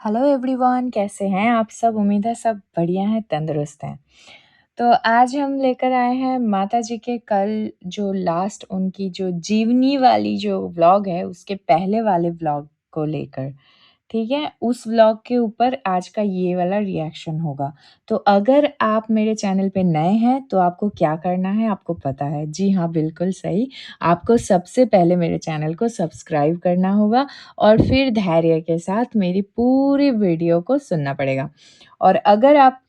Hello everyone, कैसे हैं आप सब? उम्मीद है सब बढ़िया हैं, तंदुरुस्त हैं। तो आज हम लेकर आए हैं माता जी के कल जो लास्ट उनकी जो जीवनी वाली जो व्लॉग है, उसके पहले वाले व्लॉग को लेकर, ठीक है? उस व्लॉग के ऊपर आज का ये वाला रिएक्शन होगा। तो अगर आप मेरे चैनल पे नए हैं, तो आपको क्या करना है आपको पता है। जी हाँ, बिल्कुल सही। आपको सबसे पहले मेरे चैनल को सब्सक्राइब करना होगा और फिर धैर्य के साथ मेरी पूरी वीडियो को सुनना पड़ेगा। और अगर आपको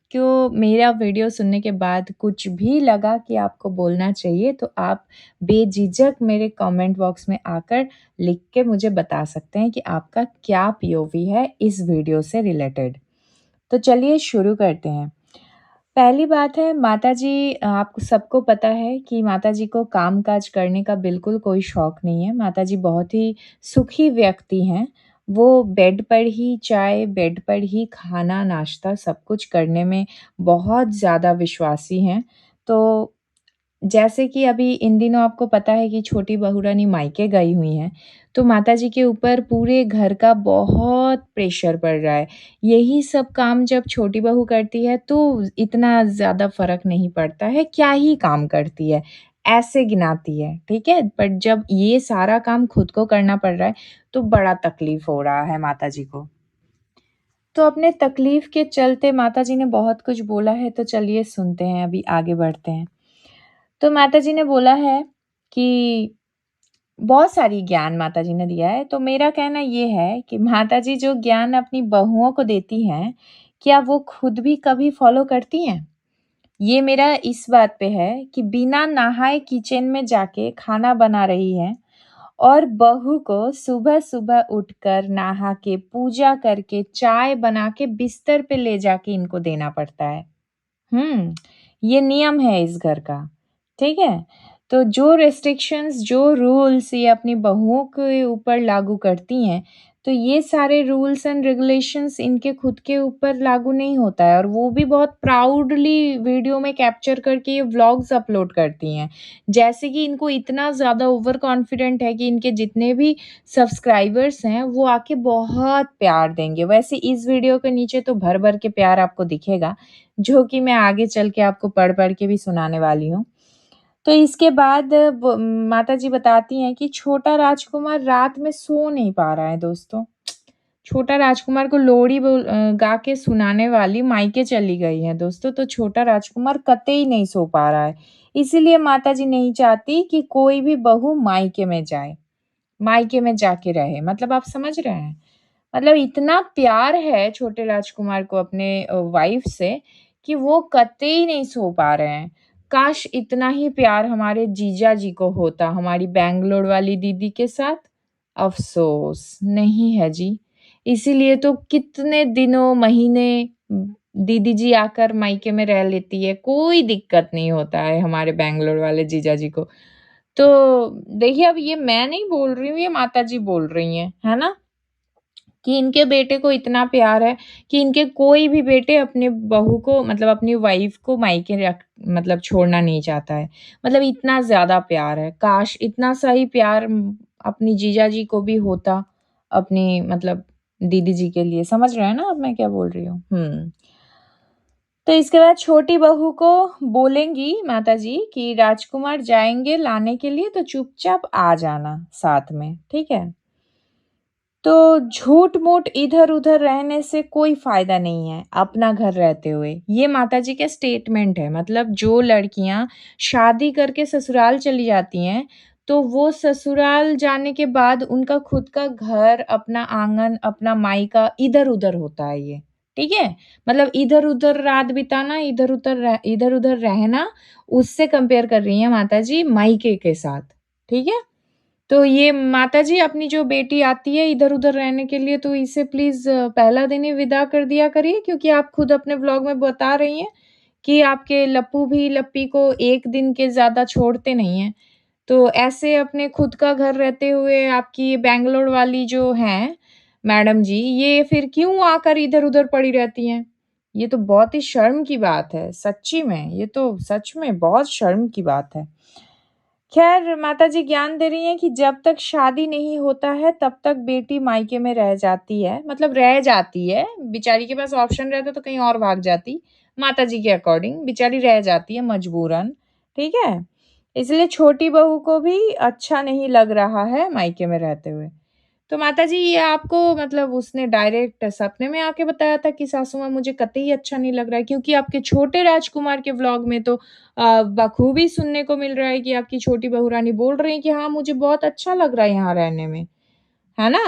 मेरा वीडियो सुनने के बाद कुछ भी लगा कि आपको बोलना चाहिए, तो आप बेझिझक मेरे कमेंट बॉक्स में आकर लिख के मुझे बता सकते हैं कि आपका क्या पीओवी है इस वीडियो से रिलेटेड। तो चलिए शुरू करते हैं। पहली बात है, माताजी, आपको सबको पता है कि माताजी को काम-काज करने का बिल्कुल कोई शौक नहीं है। माताजी बहुत ही सुखी व्यक्ति हैं। वो बेड पर ही चाय, बेड पर ही खाना, नाश्ता सब कुछ करने में बहुत ज़्यादा विश्वासी हैं। तो जैसे कि अभी इन दिनों आपको पता है कि छोटी बहू रानी मायके गई हुई हैं, तो माताजी के ऊपर पूरे घर का बहुत प्रेशर पड़ रहा है। यही सब काम जब छोटी बहू करती है तो इतना ज़्यादा फ़र्क नहीं पड़ता है, क्या ही काम करती है, ऐसे गिनाती है, ठीक है? बट जब ये सारा काम खुद को करना पड़ रहा है, तो बड़ा तकलीफ़ हो रहा है माताजी को। तो अपने तकलीफ़ के चलते माताजी ने बहुत कुछ बोला है, तो चलिए सुनते हैं, अभी आगे बढ़ते हैं। तो माताजी ने बोला है कि बहुत सारी ज्ञान माताजी ने दिया है, तो मेरा कहना ये है कि माताजी जो ज्ञान अपनी बहुओं को देती हैं, क्या वो खुद भी कभी फ़ॉलो करती हैं? ये मेरा इस बात पे है कि बिना नहाए किचन में जाके खाना बना रही हैं और बहू को सुबह-सुबह उठकर नहा के, पूजा करके, चाय बना के बिस्तर पे ले जाके इनको देना पड़ता है। ये नियम है इस घर का, ठीक है? तो जो रिस्ट्रिक्शंस, जो रूल्स ये अपनी बहुओं के ऊपर लागू करती हैं, तो ये सारे रूल्स एंड रेगुलेशंस इनके खुद के ऊपर लागू नहीं होता है और वो भी बहुत प्राउडली वीडियो में कैप्चर करके ये व्लॉग्स अपलोड करती हैं। जैसे कि इनको इतना ज़्यादा ओवर कॉन्फिडेंट है कि इनके जितने भी सब्सक्राइबर्स हैं, वो आके बहुत प्यार देंगे। वैसे इस वीडियो के नीचे तो भर-भर के प्यार आपको दिखेगा, जो कि मैं आगे चल के आपको पढ़-पढ़ के भी सुनाने वाली हूँ। तो इसके बाद वो माताजी बताती हैं कि छोटा राजकुमार रात में सो नहीं पा रहा है दोस्तों। छोटा राजकुमार को लोरी गा के सुनाने वाली मायके चली गई हैं दोस्तों, तो छोटा राजकुमार कतई नहीं सो पा रहा है। इसीलिए माताजी नहीं चाहती कि कोई भी बहू मायके में जाए, मायके में जाके रहे। मतलब आप समझ रहे हैं? मतलब इतना प्यार है छोटे राजकुमार को अपने वाइफ से कि वो कतई नहीं सो पा रहे हैं। काश इतना ही प्यार हमारे जीजा जी को होता हमारी बैंगलोर वाली दीदी के साथ। अफ़सोस नहीं है जी। इसीलिए तो कितने दिनों, महीने दीदी जी आकर मायके में रह लेती है, कोई दिक्कत नहीं होता है हमारे बैंगलोर वाले जीजा जी को। तो देखिए, अब ये मैं नहीं बोल रही हूँ, ये माताजी बोल रही हैं, है ना? कि इनके बेटे को इतना प्यार है कि इनके कोई भी बेटे अपने बहू को, मतलब अपनी वाइफ़ को मायके रख, मतलब छोड़ना नहीं चाहता है। मतलब इतना ज़्यादा प्यार है। काश इतना सा ही प्यार अपनी जीजा जी को भी होता, अपनी मतलब दीदी जी के लिए। समझ रहे हैं ना अब मैं क्या बोल रही हूँ? तो इसके बाद छोटी बहू को बोलेंगी माताजी कि राजकुमार जाएँगे लाने के लिए, तो चुपचाप आ जाना साथ में, ठीक है? तो झूठ-मूठ इधर-उधर रहने से कोई फ़ायदा नहीं है, अपना घर रहते हुए। ये माताजी के स्टेटमेंट है। मतलब जो लड़कियाँ शादी करके ससुराल चली जाती हैं, तो वो ससुराल जाने के बाद उनका खुद का घर, अपना आँगन, अपना मायका इधर-उधर होता है ये, ठीक है? मतलब इधर-उधर रात बिताना, इधर-उधर रहना, उससे कंपेयर कर रही हैं माताजी मायके के साथ, ठीक है? तो ये माताजी अपनी जो बेटी आती है इधर-उधर रहने के लिए, तो इसे प्लीज़ पहला दिन ही विदा कर दिया करिए, क्योंकि आप खुद अपने व्लॉग में बता रही हैं कि आपके लप्पू भी लप्पी को 1 दिन के ज़्यादा छोड़ते नहीं हैं। तो ऐसे अपने खुद का घर रहते हुए आपकी ये बैंगलोर वाली जो हैं मैडम जी, ये फिर क्यों आकर इधर-उधर पड़ी रहती हैं? ये तो बहुत ही शर्म की बात है, सच्ची में, ये तो सच में बहुत शर्म की बात है। खैर माताजी ज्ञान दे रही हैं कि जब तक शादी नहीं होता है तब तक बेटी मायके में रह जाती है, मतलब रह जाती है, बेचारी के पास ऑप्शन रहता तो कहीं और भाग जाती। माताजी के अकॉर्डिंग बेचारी रह जाती है मजबूरन, ठीक है? इसलिए छोटी बहू को भी अच्छा नहीं लग रहा है मायके में रहते हुए। तो माताजी ये आपको मतलब उसने डायरेक्ट सपने में आके बताया था कि सासू माँ मुझे कतई अच्छा नहीं लग रहा है, क्योंकि आपके छोटे राजकुमार के व्लॉग में तो बखूबी सुनने को मिल रहा है कि आपकी छोटी बहू रानी बोल रही है कि हाँ, मुझे बहुत अच्छा लग रहा है यहाँ रहने में, है ना?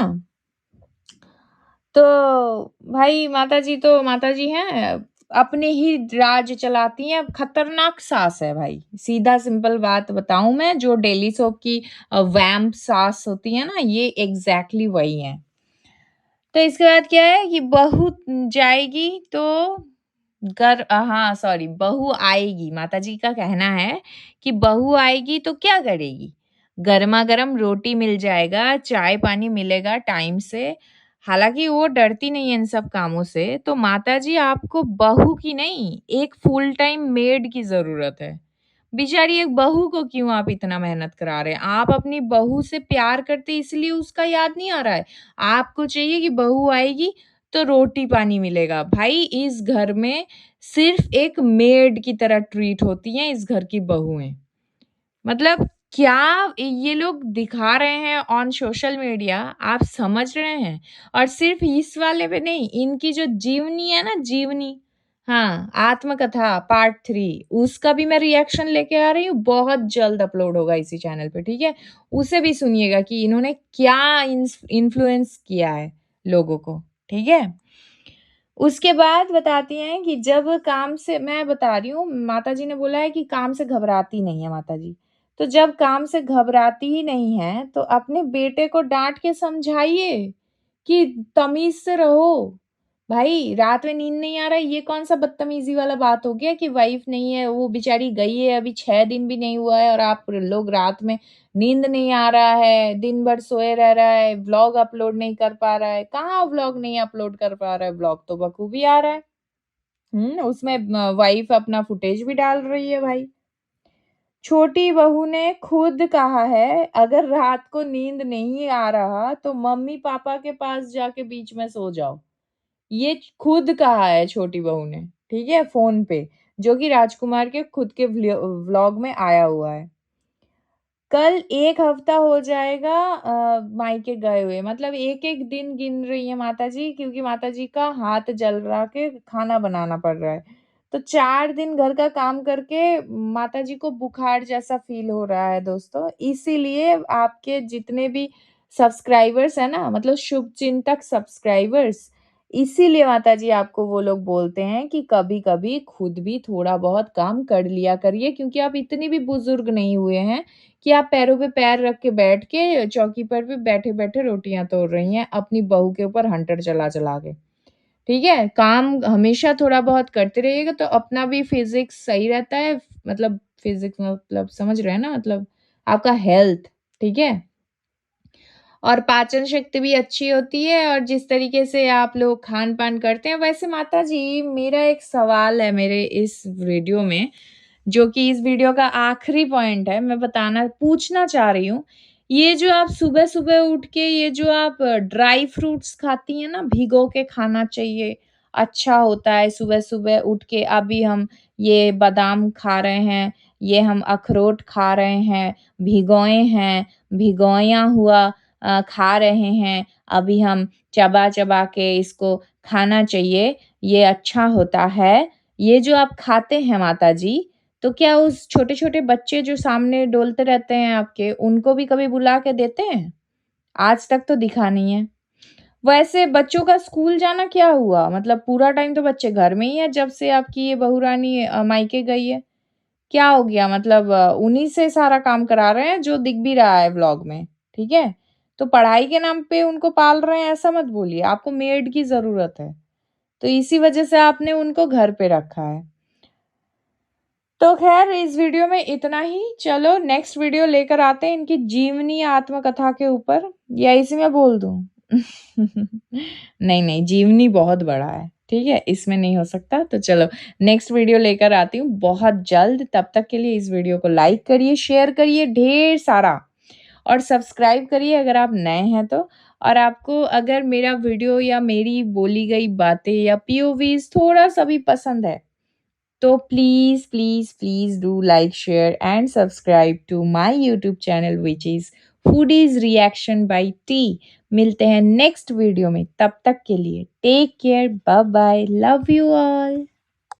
तो भाई माताजी हैं, अपने ही राज चलाती हैं, खतरनाक सास है भाई। सीधा सिंपल बात बताऊँ मैं, जो डेली सोप की वैम्प सास होती है ना, ये एग्ज़ैक्टली वही हैं। तो इसके बाद क्या है कि बहू जाएगी तो हाँ, सॉरी, बहू आएगी। माताजी का कहना है कि बहू आएगी तो क्या करेगी? गरमा-गरम रोटी मिल जाएगा, चाय-पानी मिलेगा टाइम से। हालाँकि वो डरती नहीं है इन सब कामों से, तो माताजी आपको बहू की नहीं, एक फुल टाइम मेड की ज़रूरत है। बेचारी एक बहू को क्यों आप इतना मेहनत करा रहे हैं? आप अपनी बहू से प्यार करते इसलिए उसका याद नहीं आ रहा है। आपको चाहिए कि बहू आएगी तो रोटी-पानी मिलेगा। भाई इस घर में सिर्फ़ एक मेड की तरह ट्रीट होती हैं इस घर की बहुएँ। मतलब क्या ये लोग दिखा रहे हैं ऑन सोशल मीडिया, आप समझ रहे हैं? और सिर्फ़ इस वाले पे नहीं, इनकी जो जीवनी है ना जीवनी, हाँ, आत्मकथा पार्ट 3 उसका भी मैं रिएक्शन लेके आ रही हूँ, बहुत जल्द अपलोड होगा इसी चैनल पे, ठीक है? उसे भी सुनिएगा कि इन्होंने क्या इन्फ्लुएंस किया है लोगों को, ठीक है? उसके बाद बताती हैं कि जब काम से मैं बता रही हूँ, माताजी ने बोला है कि काम से घबराती नहीं है माताजी। तो जब काम से घबराती ही नहीं है, तो अपने बेटे को डाँट के समझाइए कि तमीज़ से रहो। भाई, रात में नींद नहीं आ रहा है, ये कौन-सा बदतमीज़ी वाला बात हो गया कि वाइफ़ नहीं है, वो बेचारी गई है, अभी 6 दिन भी नहीं हुआ है और आप लोग रात में नींद नहीं आ रहा है, दिन भर सोए रह रहा है, व्लॉग अपलोड नहीं कर पा रहा है। कहाँ व्लॉग नहीं अपलोड कर पा रहा है, व्लॉग तो बखूबी आ रहा है। उसमें वाइफ़ अपना फुटेज भी डाल रही है भाई। छोटी बहू ने खुद कहा है, अगर रात को नींद नहीं आ रहा, तो मम्मी-पापा के पास जाके बीच में सो जाओ। ये खुद कहा है छोटी बहू ने, ठीक है? फ़ोन पे, जो कि राजकुमार के खुद के व्लॉग में आया हुआ है। कल 1 हफ्ता हो जाएगा मायके गए हुए, मतलब एक-एक दिन गिन रही हैं माताजी, क्योंकि माताजी का हाथ जल रहा के खाना बनाना पड़ रहा है। तो 4 दिन घर का काम करके माताजी को बुखार जैसा फ़ील हो रहा है दोस्तों। इसीलिए आपके जितने भी सब्सक्राइबर्स हैं ना, मतलब शुभचिंतक सब्सक्राइबर्स, इसीलिए माताजी आपको वो लोग बोलते हैं कि कभी-कभी खुद भी थोड़ा-बहुत काम कर लिया करिए, क्योंकि आप इतने भी बुज़ुर्ग नहीं हुए हैं कि आप पैरों पे पैर रख के बैठ के चौकी पर भी बैठे-बैठे रोटियाँ तोड़ रही हैं, अपनी बहू के ऊपर हंटर चला-चला के। ठीक है? काम हमेशा थोड़ा-बहुत करते रहिएगा तो अपना भी फिज़िक्स सही रहता है, मतलब फिज़िक्स मतलब समझ रहे हैं ना, मतलब आपका हेल्थ, ठीक है? और पाचन शक्ति भी अच्छी होती है, और जिस तरीके से आप लोग खान-पान करते हैं, वैसे माताजी मेरा एक सवाल है मेरे इस वीडियो में, जो कि इस वीडियो का आखिरी पॉइंट है, मैं पूछना चाह रही हूँ, ये जो आप सुबह-सुबह उठ के ये जो आप ड्राई फ्रूट्स खाती हैं ना, भिगो के खाना चाहिए, अच्छा होता है सुबह-सुबह उठ के। अभी हम ये बादाम खा रहे हैं, ये हम अखरोट खा रहे हैं, भिगोए हैं, भिगोया हुआ खा रहे हैं, अभी हम चबा-चबा के इसको खाना चाहिए, ये अच्छा होता है। ये जो आप खाते हैं माताजी, तो क्या उस छोटे-छोटे बच्चे जो सामने डोलते रहते हैं आपके, उनको भी कभी बुला के देते हैं? आज तक तो दिखा नहीं है। वैसे बच्चों का स्कूल जाना क्या हुआ? मतलब पूरा टाइम तो बच्चे घर में ही है जब से आपकी ये बहू रानी मायके गई है। क्या हो गया, मतलब उन्हीं से सारा काम करा रहे हैं जो दिख भी रहा है व्लॉग में, ठीक है? तो पढ़ाई के नाम पे उनको पाल रहे हैं ऐसा मत बोलिए, आपको मेड की ज़रूरत है। तो इसी वजह से आपने उनको घर पे रखा है। तो ख़ैर इस वीडियो में इतना ही, चलो नेक्स्ट वीडियो लेकर आते हैं इनकी जीवनी आत्मकथा के ऊपर, या इसी में बोल दूँ? नहीं, नहीं, जीवनी बहुत बड़ा है। ठीक है? इसमें नहीं हो सकता तो चलो नेक्स्ट वीडियो लेकर आती हूँ बहुत जल्द। तब तक के लिए इस वीडियो को लाइक करिए, शेयर करिए ढेर सारा और सब्सक्राइब करिए अगर आप नए हैं तो। और आपको अगर मेरा वीडियो या मेरी बोली गई बातें या पीओवीज़ थोड़ा-सा भी पसंद है, तो please, please, please do like, share and subscribe to my YouTube channel which is foodies reaction by T. मिलते हैं नेक्स्ट वीडियो में, तब तक के लिए take care, bye bye, love you all.